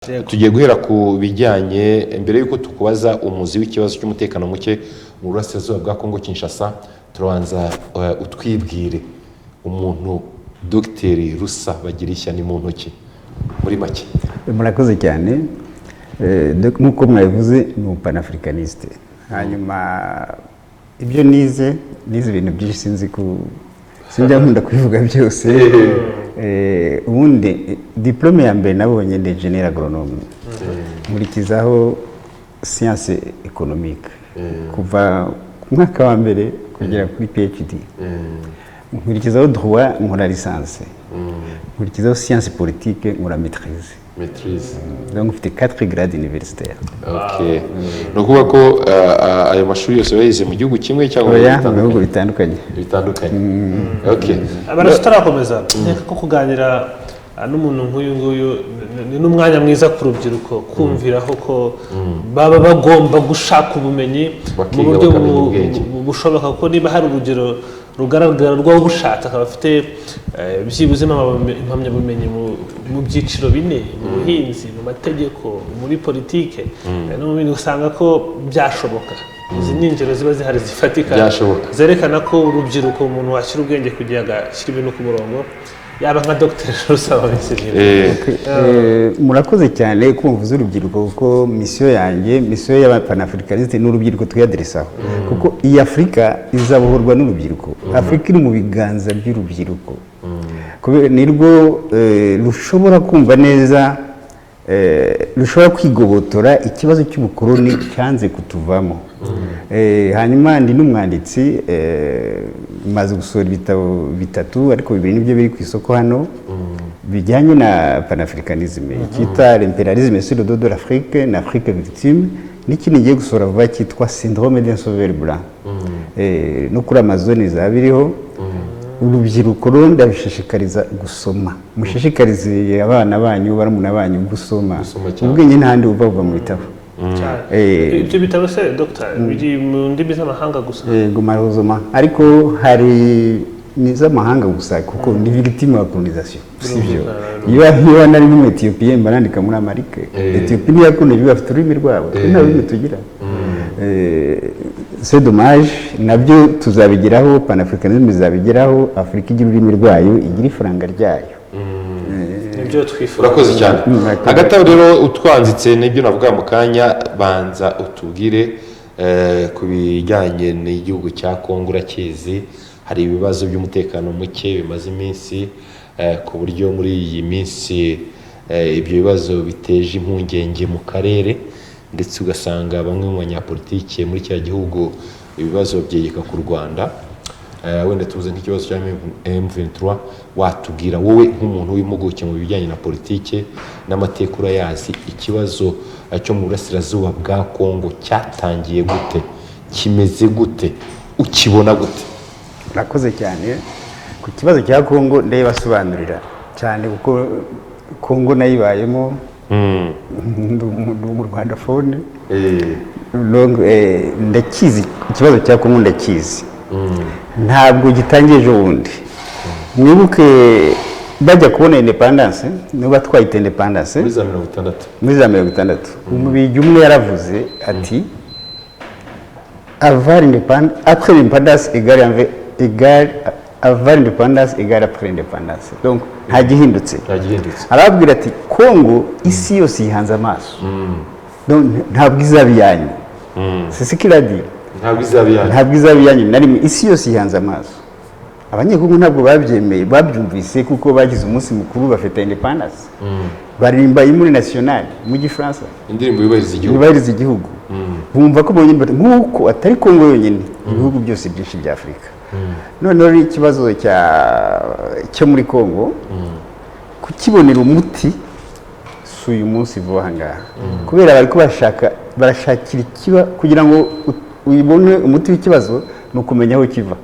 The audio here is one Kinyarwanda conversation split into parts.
tugiye guhera ku bijyanye mbere yuko tukubaza umuzi w'ikibazo cy'umutekano muke mu burasirazuba bwa Kongo Kinshasa. Turabanza utwibwire umuntu Dr Rusa Bagirishya ni muntu ki muri make. Murakoze cyane. Nkuko mwabivuze ni upanafricaniste. Hanyuma ibyo nize ibintu byinshi sinjya nkunda kubivuga byose. Ubundi diplome ya mbere nabonye ndi engineer agronome. Nkurikizaho science économique. Kuva ku mwaka wa mbere kugera kuri PhD. Nkurikizaho droit nkora licence. Nkurikizaho science politique nkora maîtrise. Donc mfite 4 grades universitaires. Okay. No kuba ko ayo mashuri yose yayize mu gihugu kimwe cyangwa mu bihugu bitandukanye. Okay. Abarastarakomeza neka ko kuganira n'umuntu nk'uyu ni n'umwanya mwiza ku rubyiruko kumviraho ko baba bagomba gushaka ubumenyi mu buryo bushoboka ko niba hari urugero rugaragara rwo gushatse akaba afite byibuze impamyabumenyi mu byiciro bine mu buhinzi mu mategeko muri politike no mu bintu usanga ko byashoboka. Izi ni ingero ziba zihari zifatika zerekana ko urubyiruko umuntu washyira ubwenge kugira agashyira ibintu ku murongo yaba nka Dr Rusa Bagirishya. Murakoze cyane kumvuza urubyiruko kuko misiyo y'abanafricaniste n'urubyiruko twiyaderesaho kuko iyi Afrika izabohorwa n'urubyiruko. Afrika iri mu biganza by'urubyiruko nirwo rushobora kumva neza rushobora kwigobotora ikibazo cy'ubukoloni cyanze kutuvamo. Hanyuma ndi n'umwanditsi maze gusohora ibitabo bitatu ariko bibiri nibyo biri ku isoko hano bijyanye na panafricanisme cyita l'impérialisme sur le dos de l'Afrique na Afrique victime n'ikindi ngiye gusohora vuba cyitwa syndrome d'un sauveur blanc. No kuri Amazon zabiriho. Urubyiruko rundi abishishikariza gusoma. Mushishikarize abana banyu barumuna banyu gusoma. Ubwenge ntandi uva mu bitabo. Ibyo bitabo se Dr biri mu ndimi z'amahanga gusa. Yego marozoma ariko hari n'iz'amahanga gusa kuko ni victime ya colonisation. Sivyo. Iyo nari mu Ethiopia mbarandika muri Amerika. Ethiopia ni yakone bafite ururimi rwabo. Nta bimwe tugira. C'est dommage nabyo tuzabigeraho panafricanisme zabigeraho Afrika igira ururimi rwayo igira ifaranga ryayo. Nibyo twifuza. Urakoze cyane. Hagati aho rero utwanzitse n'ibyo navuga mu kanya banza utubwire ku bijyanye n'igihugu cya Kongo urakizi hari ibibazo by'umutekano muke bimaze iminsi ku buryo muri iyi minsi ibyo bibazo biteje impungenge mu karere ndetse ugasanga bamwe mu banyapolitike muri cya gihugu ibibazo byegeka ku Rwanda. Wenda tuvuze nk'ikibazo cya M23 watubwira wowe nk'umuntu w'impuguke mu bijyanye na politike n'amateka urayazi ikibazo cyo mu burasirazuba bwa Kongo cyatangiye gute kimeze gute ukibona gute? Urakoze cyane ku kibazo cya Kongo ndayibasobanurira cyane kuko Kongo nayibayemo mu Rwanda phone ndakizi ikibazo cya Kongo ndakizi. Ntabwo gitangiye ejo bundi. Mwibuke bajya kubona independence niba twayita independence muri za 1960 umubiri umwe yaravuze ati avoir indépendance après l'indépendance égale avoir indépendance égale après l'indépendance. Donc ntagihindutse. Arababwira ati Kongo isi yose yihanze amaso. Donc ntabwo izabiyanyu. C'est ce qu'il a dit. Ntabwo izabiyanyu narimo isi yose yihanze amaso. Abanyekongo ntabwo babyemeye babyumvise kuko bagize umunsi mukuru bafite independence. Barimba imuri national mu Gifaransa. Indirimbo yubahiriza igihugu. Bumva ko bonyine nkuko atari Kongo yonyine ibihugu byose byinshi bya Afrika. Noneho ikibazo cyo muri Kongo kukibonera umuti suyu munsi vuba ngaha kubera bari ko barashakira ikiba kugira ngo uyibone umuti w'ikibazo no kumenya aho kiva.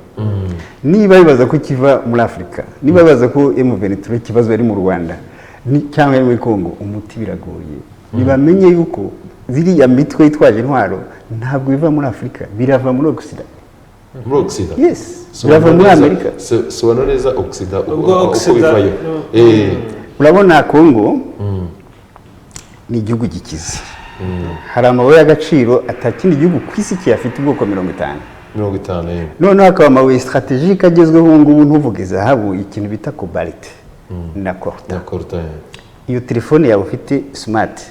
Niba bibaza ko kiva muri Afrika niba bibaza ko M23 kibazo ari mu Rwanda cyangwa muri Kongo umuti biragoye. Nibamenye yuko ziriya mitwe yitwaje intwaro ntabwo biva muri Afrika birava muri Occident. Muri Occident? Yes. Birava muri Amerika. Sobanureza Occident uko bivayo. Urabona Kongo ni igihugu gikize hari amabuye y'agaciro atakindi gihugu ku isi kiyafite ubwoko 50 noneho hakaba amabuye strategique agezweho ubu ngubu ntuvuge zahabu ikintu bita cobalt na coltan iyo telefone yawe ufite smart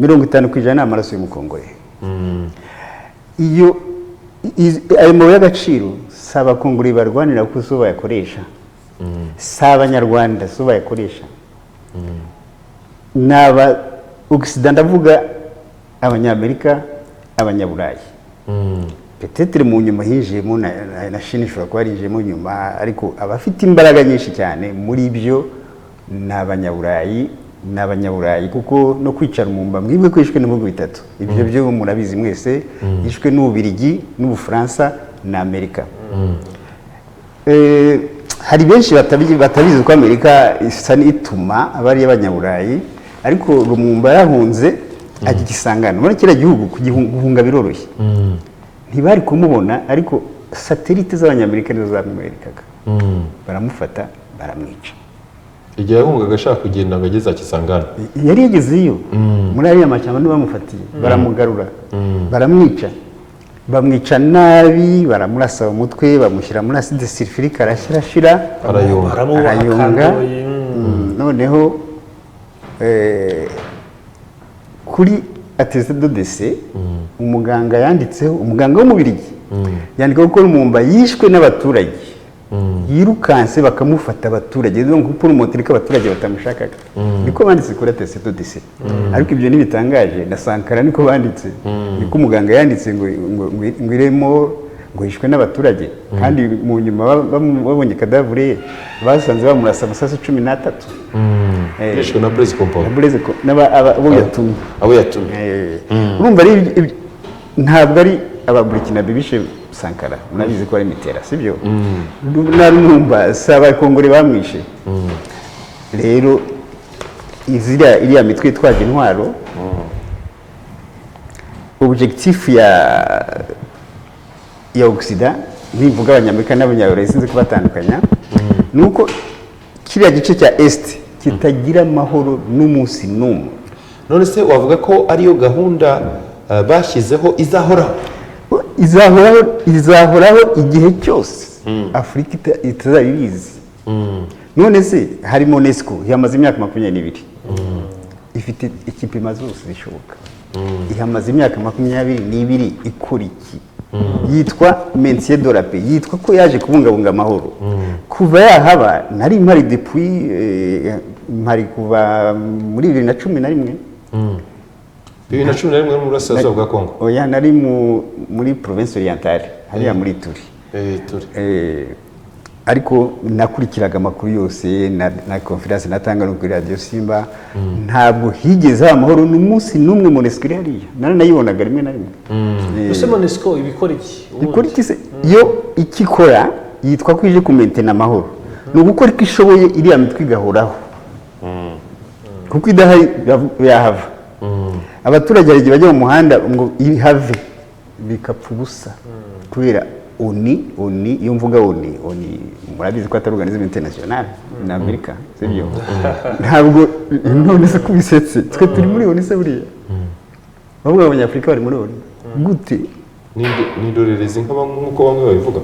50% amaraso y'umukongore iyo ayo mabuye y'agaciro si abakongore barwanira kuko so bayakoresha si abanyarwanda so bayakoresha n'aba Occident ndavuga abanyamerika abanyaburayi petetre mu nyuma hinjiyemo na Chine ishobora kuba yarinjiyemo nyuma ariko abafite imbaraga nyinshi cyane muri byo n'abanyaburayi kuko no kwicara umumba mwibwe kwishwe n'ibihugu bitatu ibyo byo murabizi mwese yishwe n'Ububirigi n'Ubufaransa na Amerika hari benshi batabizi ko Amerika isa n'ituma abari abanyaburayi ariko Lumumba yahunze agisangana muri kira gihugu guhunga biroroshye ntibari kumubona ariko satellite z'abanyamerika nizo zamwerekaga baramufata baramwica igihe yahungaga ashaka kugenda ngo ageze akisangana yari yagezeyo muri ariya mashyamba bamufatiye baramugarura baramwica bamwica nabi baramurasa umutwe bamushyira muri acide sulfurique arashira arayonga noneho kuri attestation de décès umuganga yanditseho umuganga w'umubirigi yandika ko Lumumba yishwe n'abaturage yirukanse bakamufata abaturage donc pour montrer ko abaturage batamushakaga niko banditse kuri attestation de décès ariko ibyo nibitangaje na Sankara niko banditse niko umuganga yanditse ngo iremo ngo yishwe n'abaturage kandi mu nyuma babonye kadavure basanze bamurasa amasasu 13 yishwe na Blaise Compaoré abo yatumye urumva ari ntabwo ari ababurikina bibishe Sankara murabizi ko ari Mitera sibyo narumva saba kongore bamwishe rero iriya mitwe twaje intwaro objectif ya Occident nivuga abanyamerika n'abanyaburayi sinzi kubatandukanya nuko kiriya gice cya est kitagira amahoro n'umunsi n'umwe none se wavuga ko ariyo gahunda bashyizeho izahoraho igihe cyose Afurika itazabibizi none se hari UNESCO yamaze imyaka 22 ifite ikipima zose zishoboka ihamaze imyaka 22 ikora iki yitwa Maintien de la Paix yitwa ko yaje kubungabunga amahoro kuva yahaba nari mpari depuis mpari kuva muri 2011 2011 muri Burasirazuba bwa Kongo oya nari muri province orientale hariya muri Turi ariko nakurikiraga amakuru yose na conference natanga no kuri radio Simba ntabwo higeze amahoro n'umunsi n'umwe MONUSCO hariya nanayibonaga rimwe na rimwe ese MONUSCO ibikora iki se yo ikikora yitwa kwije kumentena amahoro no gukora ko ishoboye iriya mitwe igahoraho kuko idahari yahava abaturage ari bajya mu muhanda ngo ihave bikapfa ubusa kubera oni iyo mvuga oni murabizi ko atari organisme international na Amerika sibyo ntabwo none se kubisetse twe turi muri oni se buriya bavuga abanyafrika bari muri oni gute ni indorerezi nk'uko bamwe babivuga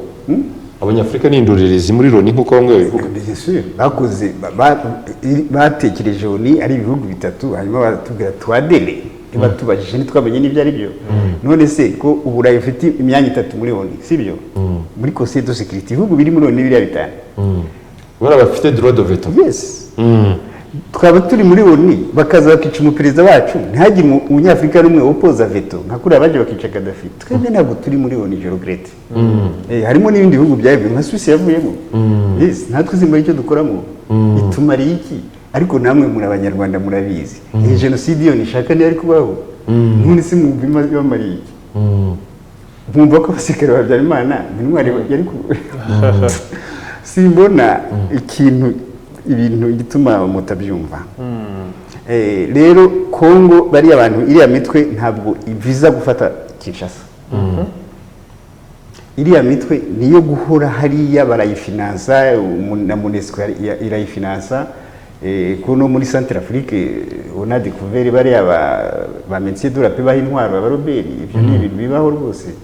abanyafrika ni indorerezi muri Loni nk'uko bamwe babivuga bakoze batekereje oni ari ibihugu bitatu hanyuma batubwira twadele batubajije ntitwamenye n'ibyo ari byo none se ko Uburayi ufite imyanya 3 muri oni sibyo muri Conseil de sécurité ibihugu biri muri oni biriya bitanu bara bafite droit de veto yes twaba turi muri oni bakaza bakica umuperezida wacu ntihagire umunyafrika n'umwe opoza veto nka kuri abaje bakica Gaddafi twebwe ntabwo turi muri oni je regrette harimo n'ibindi bihugu byavuye nka Suisse yavuyemo yes natwe zimba icyo dukoramo itumariye iki ariko namwe muri abanyarwanda murabizi iyi genocide yo nishaka ni ariko baho none se mwumva bamariye iki mwumva ko basikara babyara Imana intwari yari simbona ibintu gituma mutabyumva rero Kongo bari abantu iriya mitwe ntabwo iviza gufata Kinshasa iriya mitwe niyo guhora hariya barayifinansa na MONUSCO irayifinansa kuno muri Centrafrique on a découvert bariya ba métier de la paix bahintwara abaroberi ibyo ni ibintu bibaho rwose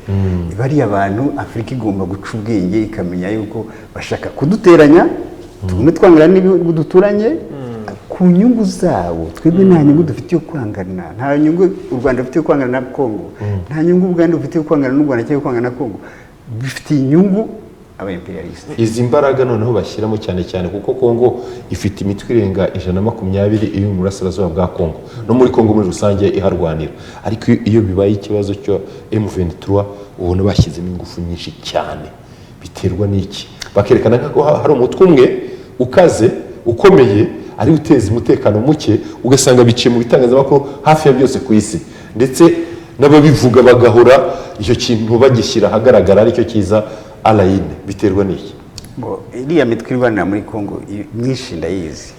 bariya abantu Afrika igomba guca ubwenge ikamenya yuko bashaka kuduteranya tugumye twangana n'ibihugu duturanye ku nyungu zabo twebwe nta nyungu dufite yo kwangana nta nyungu u Rwanda rufite yo kwangana na Congo nta nyungu Uganda rufite yo kwangana n'u Rwanda cyangwa kwangana na Congo bifite inyungu aba imperialiste izi mbaraga noneho bashyiramo cyane cyane kuko Congo ifite imitwe irenga 120 iri mu burasirazuba bwa Congo no muri Congo muri rusange iharwanira ariko iyo bibaye ikibazo cyo M23 ubona bashyizemo ingufu nyinshi cyane biterwa n'iki bakerekana ko hari umutwe umwe ukaze ukomeye ari uteza umutekano muke ugasanga biciye mu bitangazamakuru hafi ya byose ku isi ndetse n'ababivuga bagahora icyo kintu bagishyira ahagaragara aricyo kiza alayine biterwa n'iki iriya mitwe irwanira muri Congo myinshi ndayizi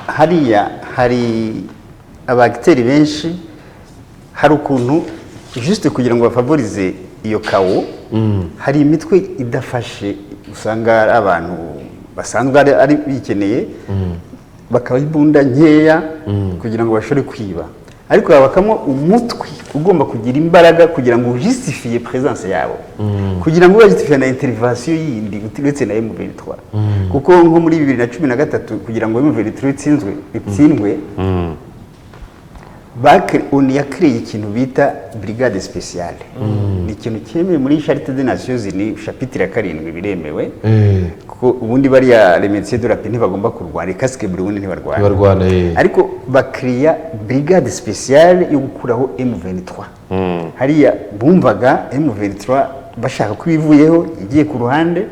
hariya hari abagiteri benshi hari ukuntu juste kugira ngo bafavorize iyo kawo hari imitwe idafashe usanga abantu basanzwe ari bikeneye bakaba ibunda nkeya kugira ngo bashobore kwiba ariko habakamo umutwe ugomba kugira imbaraga kugira ngo justifie présence yabo kugira ngo justifie na intervention yindi uretse na M23 kuko nko muri 2013 kugira ngo M23 itsindwe on yakreye ikintu bita brigade spéciale ni ikintu cyemeye muri Charité des Nations Unies chapitre 7 biremewe ko ubundi bari ya les métiers de la paix ntibagomba kurwana casque Burundi ntibarwana ariko bakriya brigade spéciale yo gukuraho M23 hariya bumvaga M23 bashaka kwivuyeho igiye ku ruhande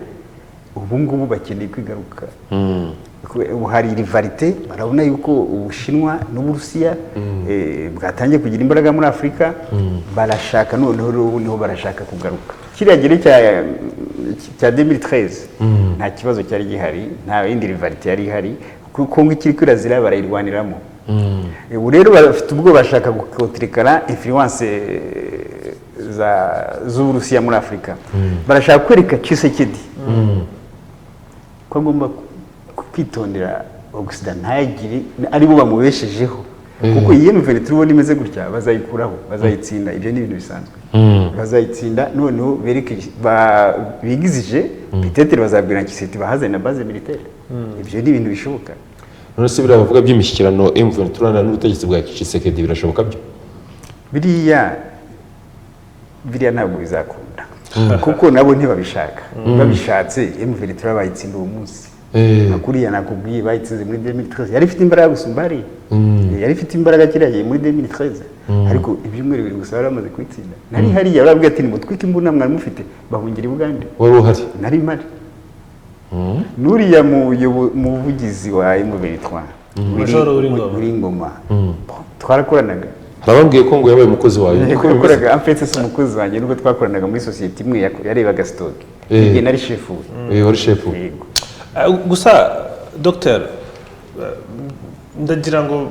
ubu ngubu bakeneye kwigaruka hari rivalite barabona yuko Ubushinwa n'Uburusiya bwatangiye kugira imbaraga muri Afrika barashaka noneho barashaka kugaruka kiragire cya 2013 nta kibazo cyari gihari nta yindi rivalite yari ihari kuko ngikiri kwirazira barayirwaniramo ubu rero bafite ubwo bashaka gukotirikana influence z'Uburusiya muri Afrika barashaka kwereka Tshisekedi ko agomba kwitondera Occident ntayigire ari bo bamubeshejeho kuko iyi M23 ubona imeze gutya bazayikuraho bazayitsinda ibyo ni ibintu bisanzwe bazayitsinda noneho bereke bigizije peut-être bazabwira Tshisekedi bahazane na base militaire ibyo ni ibintu bishoboka none se biravuga by'imishyikirano M23 n'ubutegetsi bwa Tshisekedi birashoboka byo biriya ntabwo bizakunda kuko nabo ntibabishaka babishatse M23 bayitsinda uwo munsi akuriya nakubwiye bayitsinze muri 2013 yari ifite imbaraga gusumba hari yari ifite imbaraga kiragiye muri 2013 ariko ibyumweru biri gusa baramaze kwitsinda nari hariya barabwiye ati nimutwike imbunda mwari mufite bahungira i Bugande wari uhari nari mari nuriya muvugizi wa M23 muri Ngoma twarakoranaga harabambwiye ko ngo yabaye umukozi wawe yakoraga amfetse se umukozi wanjye nubwo twakoranaga muri societe imwe yarebaga stock igihe nari chef wari chef gusa Dr ndagira ngo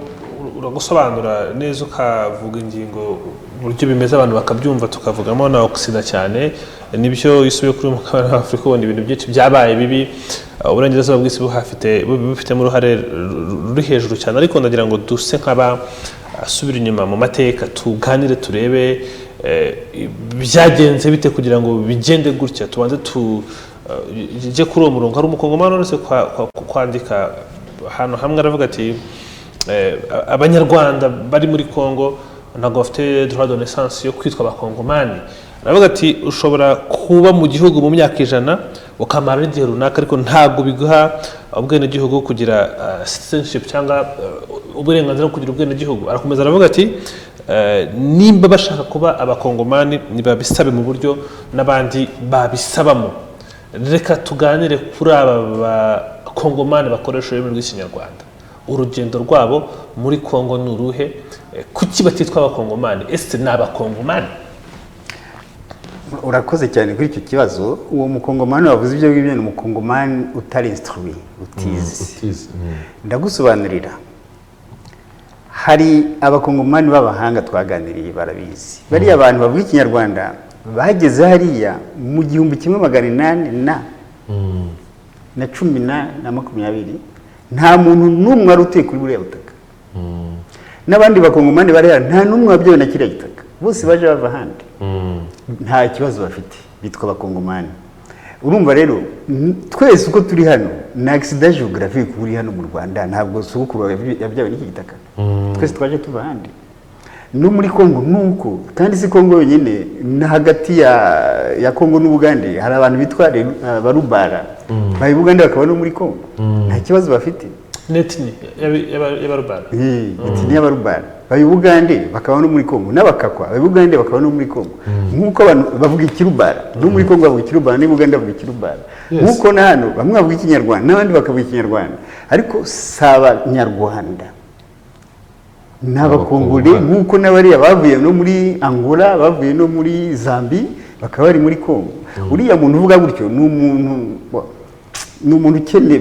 uragusobanura neza ukavuga ingingo buryo bimeze abantu bakabyumva tukavugamo na Occident cyane nibyo isubiye kuri mukabana wa Afrika ubona ibintu byinshi byabaye bibi uburengezazuba bw'isi bufitemo uruhare ruri hejuru cyane ariko ndagira ngo duse nk'aba asubira inyuma mu mateka tuganire turebe byagenze bite kugira ngo bigende gutya tubanze je kuri uwo murongo hari umukongomani wese kwandika hano hamwe aravuga ati abanyarwanda bari muri Congo ntabwo bafite droit de naissance yo kwitwa abakongomani aravuga ati ushobora kuba mu gihugu mu myaka 100 ukamara igihe runaka ariko ntabwo biguha ubwenegihugu kugira citizenship cyangwa uburenganzira bwo kugira ubwenegihugu arakomeza aravuga ati nimba bashaka kuba abakongomani nibabisabe mu buryo n'abandi babisabamo reka tuganire kuri aba bakongomani bakoresha ururimi rw'ikinyarwanda urugendo rwabo muri Congo ni uruhe kuki batitwa abakongomani ese ni abakongomani urakoze cyane kuri icyo kibazo uwo mukongomani wavuze ibyo ngibyo ni umukongomani utari instruit utizi ndagusobanurira hari abakongomani b'abahanga twaganiriye barabizi bariya abantu bavuga ikinyarwanda bageze hariya mu 1810 na 20 nta muntu n'umwe wari utuye kuri buriya butaka n'abandi bakongomani bari hano nta n'umwe wabyewe na kiriya gitaka bose baje bava ahandi nta kibazo bafite bitwa abakongomani urumva rero twese uko turi hano ni accident geographique uri hano mu Rwanda ntabwo sukuru yabyawe n'iki gitaka twese twaje tuva ahandi no muri Kongo nuko kandi si Kongo yonyine na hagati ya Kongo n'Ubugande hari abantu bitwa barubara bayi Bugande bakaba no muri Kongo nta kibazo bafite netni y'abarubara netni y'abarubara bayi Bugande bakaba no muri Kongo n'abakakwa bayi Bugande bakaba no muri Kongo nkuko abantu bavuga ikirubara no muri Kongo bavuga ikirubara ni Bugande bavuga ikirubara nkuko na hano bamwe bavuga ikinyarwanda n'abandi bakavuga ikinyarwanda ariko saba nyarwanda n'abakongole nkuko n'abariya bavuye no muri Angola bavuye no muri Zambie bakaba bari muri Kongo uriya muntu uvuga gutyo n'umuntu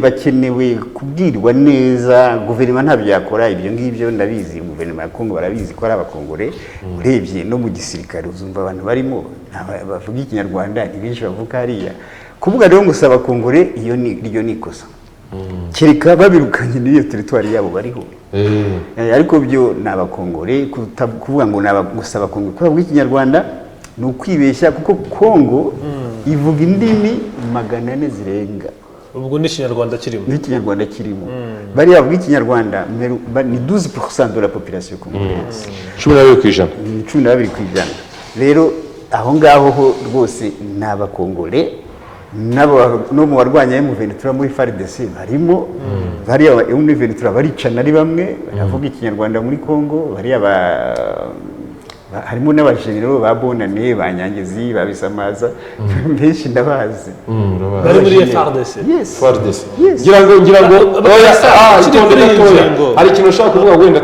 bakenewe kubwirwa neza guverinoma ntabyo yakora ibyo ngibyo ndabizi guverinoma ya Kongo barabizi ko ari abakongole urebye no mu gisirikare uzumva abantu barimo bavuga ikinyarwanda ibinshi bavuga hariya kuvuga rero ngo saba abakongole iyo ni ikosa kereka babirukanye n'iyo teritwari yabo bariho ariko byo nabakongore kuvuga ngo nabagusaba abakongore ko bavuga ikinyarwanda ni ukwibeshya kuko Kongo ivuga indimi 400 zirenga ubwo n'ikinyarwanda kirimo bari bavuga ikinyarwanda ni 12% de la population congolaise 12%. Rero aho ngaho ho rwose nabakongore no mu barwanya M23 muri FARDC barimo bari aba M23 baricana ari bamwe baravuga ikinyarwanda muri Kongo bari harimo n'abajenerali ba Bonane ba Nyangezi babisamaza benshi ndabazi bari muri FARDC ngira ngo hari ikintu ushaka kuvuga wenda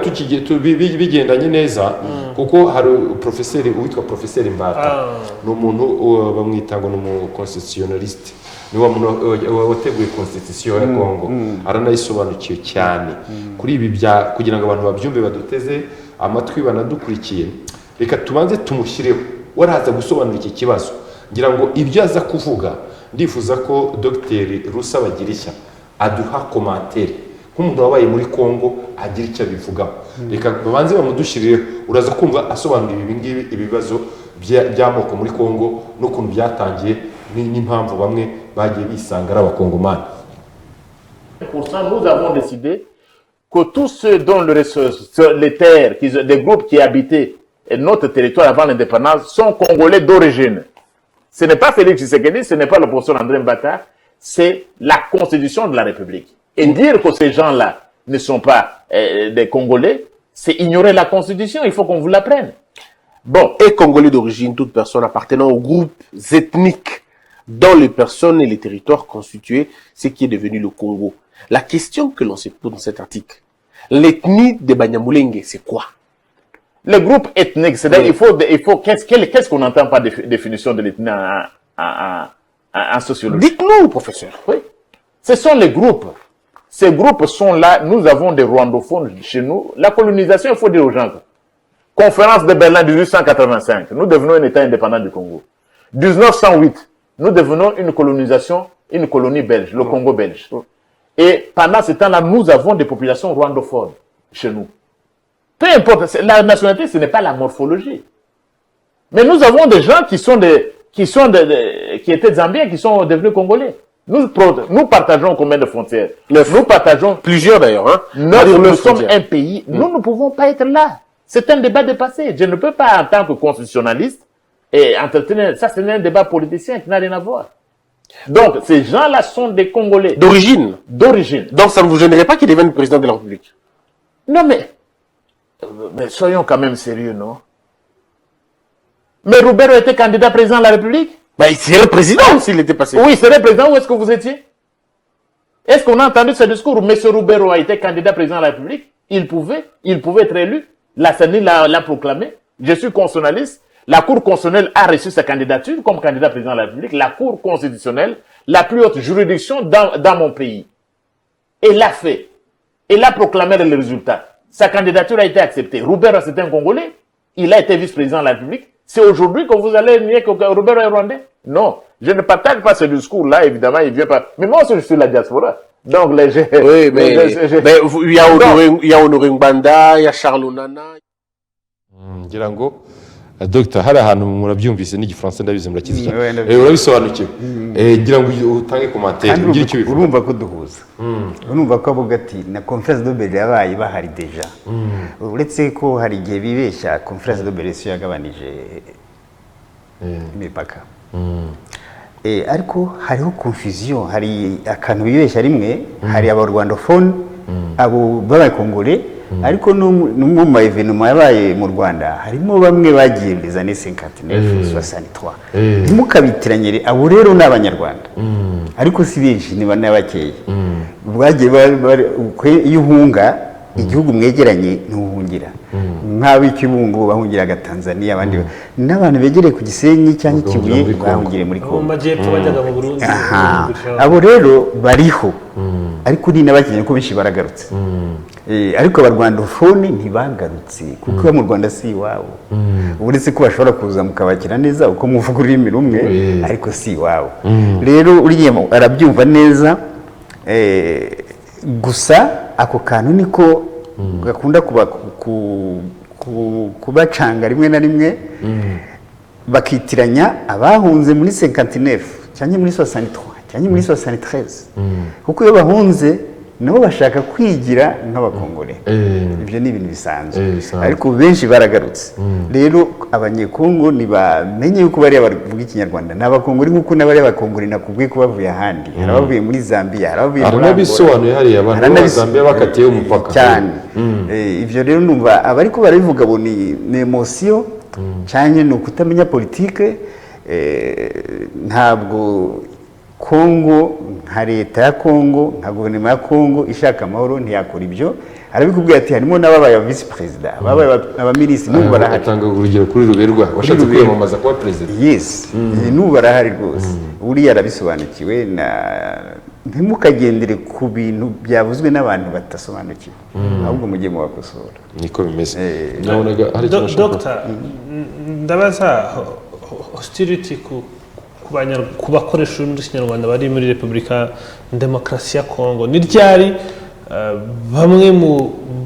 bigendanye neza kuko hari professeur witwa professeur Mbata ni umuntu bamwita ngo ni umu constitutionnaliste ni wa muntu wateguye constitution ya Kongo aranayisobanukiye cyane kuri ibi kugira ngo abantu babyumve baduteze amatwi banadukurikiye reka tubanze tumushyireho waraza gusobanura iki kibazo ngira ngo ibyo aza kuvuga ndifuza ko Dr Rusabagirishya aduha commentaire nk'umuntu wabaye muri Kongo agira icyo bivugaho reka babanze bamudushirireho uraza kumva asobanura ibibazo by'amoko muri Kongo n'ukuntu byatangiye n'impamvu bamwe bagiye bisanga ari abakongomani. Pour ça nous avons décidé que tous ceux dont les terres des groupes qui habitaient notre territoire avant l'indépendance sont congolais d'origine. Ce n'est pas Félix Tshisekedi, ce n'est pas le professeur André Mbata, c'est la constitution de la République. Et dire que ces gens-là ne sont pas des Congolais, c'est ignorer la constitution, il faut qu'on vous l'apprenne. Bon, et Congolais d'origine, toute personne appartenant aux groupes ethniques dont les personnes et les territoires constitués ce qui est devenu le Congo. La question que l'on se pose dans cet article, l'ethnie de Banyamulenge, c'est quoi? Le groupe ethnique, c'est-à-dire qu'est-ce qu'on entend par définition de l'ethnie en sociologie? Dites-nous, professeur. Oui. Ce sont les groupes. Ces groupes sont là, nous avons des rwandophones chez nous. La colonisation, il faut dire aux gens. Conférence de Berlin 1885, nous devenons un État indépendant du Congo. 1908, nous devenons une colonie belge, le Congo belge. Et pendant ce temps-là, nous avons des populations rwandophones chez nous. Peu importe, la nationalité, ce n'est pas la morphologie. Mais nous avons des gens qui étaient zambiens, qui sont devenus congolais. Nous partageons combien de frontières? Nous partageons plusieurs d'ailleurs. Hein? Nous sommes un pays. Nous ne pouvons pas être là. C'est un débat dépassé. Je ne peux pas, en tant que constitutionnaliste, entretenir. Ça, c'est un débat politicien qui n'a rien à voir. Donc, ces gens-là sont des Congolais. D'origine. D'origine. Donc, ça ne vous gênerait pas qu'ils deviennent président de la République? Non, mais soyons quand même sérieux, non? Mais Roubero était candidat président de la République? Bah, il serait président s'il était passé. Oui, il serait président. Où est-ce que vous étiez? Est-ce qu'on a entendu ce discours où M. Roubero a été candidat président de la République? Il pouvait être élu. La CENI l'a proclamé. Je suis constitutionnaliste. La Cour constitutionnelle a reçu sa candidature comme candidat président de la République. La Cour constitutionnelle, la plus haute juridiction dans mon pays. Et l'a fait. Et l'a proclamé le résultat. Sa candidature a été acceptée. Roubero, c'est un Congolais. Il a été vice-président de la République. C'est aujourd'hui que vous allez nier que Roubero est rwandais? Non. Je ne partage pas ce discours-là, évidemment, il vient pas. Mais moi aussi, je suis la diaspora. Donc, les jeunes. Oui, mais il y a Honoré Ngbanda, il y a Charles Onana. ngira ngo Dr hari ahantu murabyumvise n'igifaransa ndabizi murakizi cyane ndabizi. urabisobanukiwe ngira ngo utange commentaire kandi ugira icyo bivuga urumva ko duhuza urumva ko avuga ati na conference de Berlin yabaye bahari deja uretse ko hari igihe bibeshya conference de Berlin si yagabanije imipaka ariko hariho confusion hari akantu bibeshya rimwe hari abarwandophone abo b'abakongole ariko no mu ma evenement yabaye mu Rwanda harimo bamwe bagiye les années 59 63 ntimukabitiranyire abo rero n'abanyarwanda ariko si benshi ni bane bakeye bwagiye iyo uhunga igihugu mwegeranye ntuhungira nk'ab'ikibungo bahungiraga Tanzania abandi n'abantu begereye ku Gisenyi cyangwa Kibuye bahungire muri Kongo mu majyepfo bajyaga mu Burundi abo rero bariho ariko ni n'abakeneye ko benshi baragarutse ariko abarwandophone ntibagarutse kuko mu Rwanda si iwabo uretse ko bashobora kuza mukabakira neza uko muvuga ururimi rumwe ariko si iwabo rero uriye arabyumva neza gusa ako kantu niko gakunda kubacanga rimwe na rimwe bakitiranya abahunze muri 59 cyangwa muri 63 cyangwa muri 73 kuko iyo bahunze nabo bashaka kwigira nk'abakongore ibyo ni ibintu bisanzwe ariko benshi baragarutse rero abanyekongo ntibamenye yuko bari bavuga ikinyarwanda n'abakongore nk'uko n'abari abakongore nakubwiye ko bavuye ahandi harabavuye muri Zambia harabavuye muri Angola hari abantu ba Zambia bakatiye umupaka cyane ibyo rero numva abariko barabivuga bo ni emotion cyane no kutamenya politique ntabwo Kongo nka leta ya Kongo nka guverinoma ya Kongo ishaka amahoro ntiyakora ibyo arabikubwira ati harimo n'ababaye vice president ababaye abaminisitiri n'ubu barahari atanga urugero kuri Ruberwa washatse kwiyamamaza kuba president yes n'ubu barahari rwose uriya arabisobanukiwe na ntimukagendere ku bintu byavuzwe n'abantu batasobanukiwe ahubwo mujye mu bakosora niko bimeze nabonaga hari Dr ndabaza hostility ku bakoresha ururimi rw'ikinyarwanda bari muri Repubulika Demokarasi ya Kongo ni ryari bamwe mu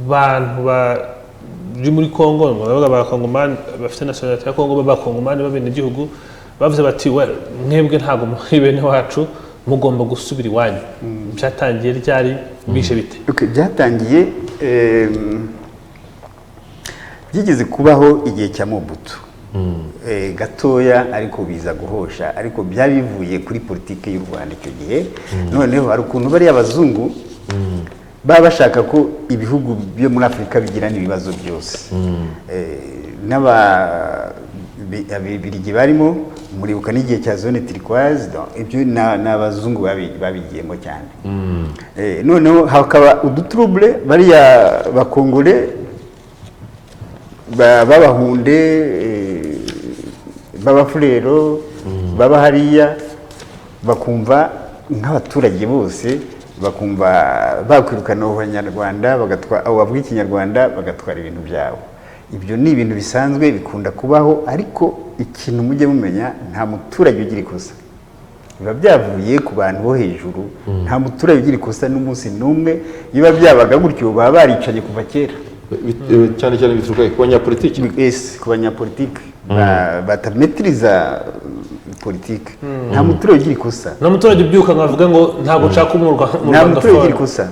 bantu bari muri Kongo bavuga abakongomani bafite nationality ya Kongo b'abakongomani babene igihugu bavuze bati mwebwe ntago muri bene wacu mugomba gusubira iwanyu byatangiye ryari bishe bite byatangiye byigeze kubaho igihe cya Mobutu gatoya ariko biza guhosha ariko byabivuye kuri politike y'u Rwanda icyo gihe noneho hari ukuntu bari abazungu baba bashaka ko ibihugu byo muri Afurika bigirana ibibazo byose n'ababirigi barimo muribuka n'igihe cya zone turquoise ibyo n'abazungu babigiyemo cyane noneho hakaba udutrouble bariya bakongole babahunde babafurero baba hariya bakumva nk'abaturage bose bakumva bakwirukana abanyarwanda bagatwara abo bavuga ikinyarwanda bagatwara ibintu byabo ibyo ni ibintu bisanzwe bikunda kubaho ariko ikintu mujye mumenya nta muturage ugira ikosa biba byavuye ku bantu bo hejuru nta muturage ugira ikosa n'umunsi n'umwe biba byabaga gutyo baba baricanye kuva kera cyane cyane bituruka ku banyapolitiki ku banyapolitiki batametiriza politiki nta muturage ugira ikosa nta muturage ubyuka nkavuga ngo ntabwo nshaka umurwa nta muturage ugira ikosa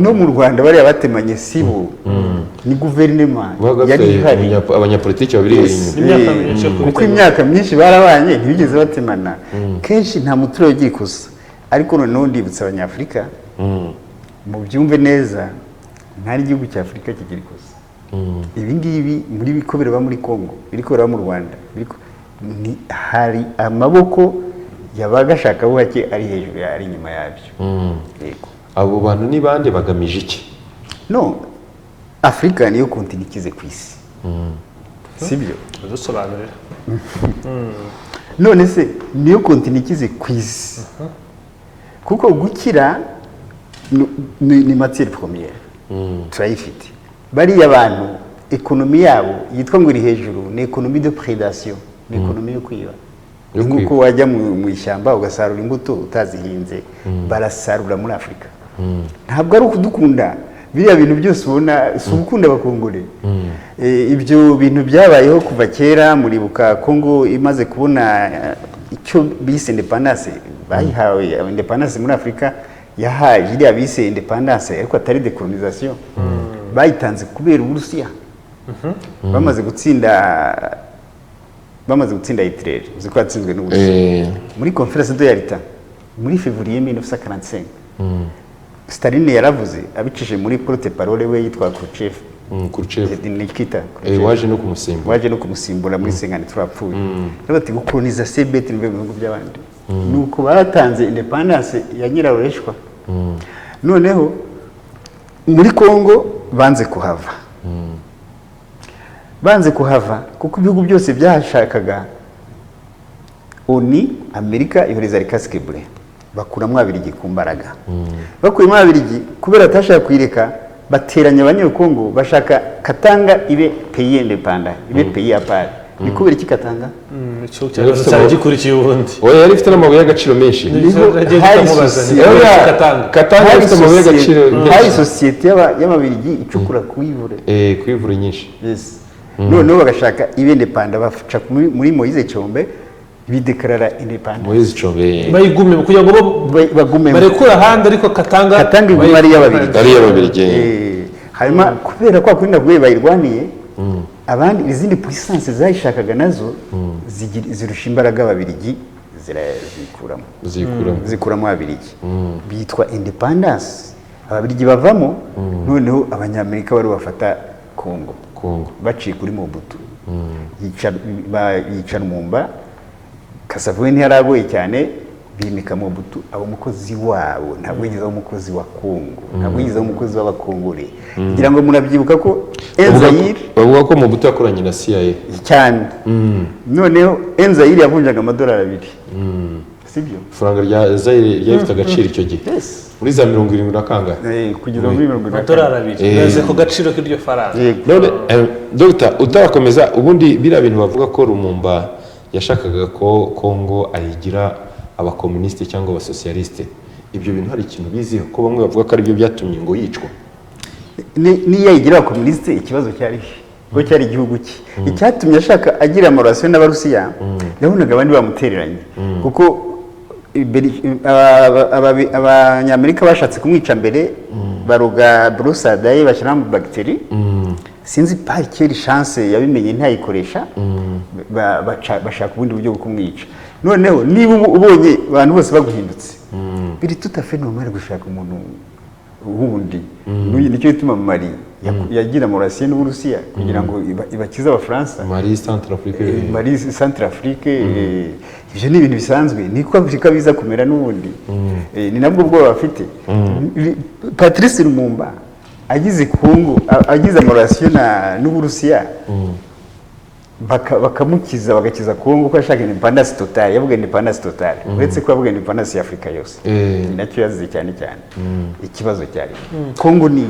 no mu Rwanda bariya batemanye sibo ni guverinoma yari ihari abanyapolitiki babiri inyuma kuko imyaka myinshi barabanye ntibigeze batemana kenshi nta muturage ugira ikosa ariko noneho ndibutsa abanyafurika mu byumve neza nta n'igihugu cya Afurika kigira ikosa ibi ngibi muri biko biraba muri Kongo biriko biraba mu Rwanda hari amaboko yabagashaka buhake ari hejuru ari inyuma yabyo yego abo bantu ni bande bagamije iki no Afrika niyo kontinent ikize ku isi sibyo dusobanurira none se niyo kontinent ikize ku isi kuko gukira ni matière première turayifite bariya bantu ekonomi yabo yitwa ngo iri hejuru ni ekonomi de prédation ni ekonomi yo kwiba nk'uko wajya mu ishyamba ugasarura imbuto utazihinze barasarura muri Afurika ntabwo ari ukudukunda biriya bintu byose ubona si ugukunda abakongore ibyo bintu byabayeho kuva kera muribuka Kongo imaze kubona icyo bise independence bayihawe independence muri Afurika yahaje iriya bise independence ariko atari decolonisation bayitanze kubera Uburusiya bamaze gutsinda Hitler uziko yatsinzwe n'Uburusiya muri conference de Yalta muri février 1945 Staline yaravuze abicishije muri porte parole we yitwa Khrushchev Nikita waje no kumusimbura muri sengane turapfuye bati gukoloniza sebet mu bihugu by'abandi nuko batanze independence ya nyirarureshwa noneho muri Kongo banze kuhava kuko ibihugu byose byashakaga oni Amerika yohereza rikasike bure bakuramo abirigi ku mbaraga bakuyemo abirigi kubera atashaka kwireka bateranya abanyekongo bashaka Katanga ibe pays independant ibe pays à part ni kubera iki Katanga cyo cyari gikurikiye ubundi oya yari ifite n'amabuye y'agaciro menshi Katanga ifite amabuye y'agaciro hari societe y'ababirigi icukura kuivure nyinshi yes noneho bagashaka ibe independant bafuca muri Moise Chombe bidekarara independence Moise Chombe bayigume kugira ngo bagume barekura handi ariko Katanga igumari y'ababirigi harimo kubera kwa kurinda bwe bayirwaniye abandi izindi puissance zayishakaga nazo zirusha imbaraga ababirigi zikuramo ababirigi bitwa independence ababirigi bavamo noneho abanyamerika bari bafata Kongo baciye kuri Mobutu yicara Lumumba Kasavuye ntiyaragoye cyane bimika Mobutu abo umukozi wabo ntabwo yigeze umukozi wa Kongo ntabwo yigeze umukozi w'abakongore kugira ngo munabyibuka ko Zaire bavuga ko Mobutu yakoranye na CIA cyane noneho Zaire yavunjaga $2 sibyo faranga rya Zaire ryafite agaciro icyo gihe muri za 70 na kangahe kugeza muri $2 yaze ku gaciro k'iryo faranga none Dr utarakomeza ubundi bira bintu bavuga ko Lumumba yashakaga ko Kongo ayigira abakomuniste cyangwa abasocialiste ibyo bintu hari ikintu biziho ko bamwe bavuga ko ari byo byatumye ngo yicwa ni yayigira abakomuniste ikibazo cyari ko cyari igihugu cye icyatumye ashaka agira amarasiyo n'abarusiya yabonaga abandi bamutereranye kuko abanyamerika bashatse kumwica mbere baruga brosadaye bashyiramo bagiteri sinzi parikeri chance yabimenye ntayikoresha bashaka ubundi buryo bwo kumwica noneho niba ubonye abantu bose baguhindutse biri tutafe normal gushaka umuntu ubundi nicyo bituma Mali yagira morasiye n'Uburusiya kugira ngo ibakize abafaransa Mali Centrafrique ibyo ni ibintu bisanzwe niko Afrika biza kumera n'ubundi ni nabwo bwo bafite Patrice Lumumba agize Kongo agize amarasiyo n'Uburusiya bakamukiza bagakiza Kongo ko ashaka independence totale yavuga independence totale uretse ko yavuga independence ya Afrika yose nacyo yazize cyane ikibazo cyari Kongo ni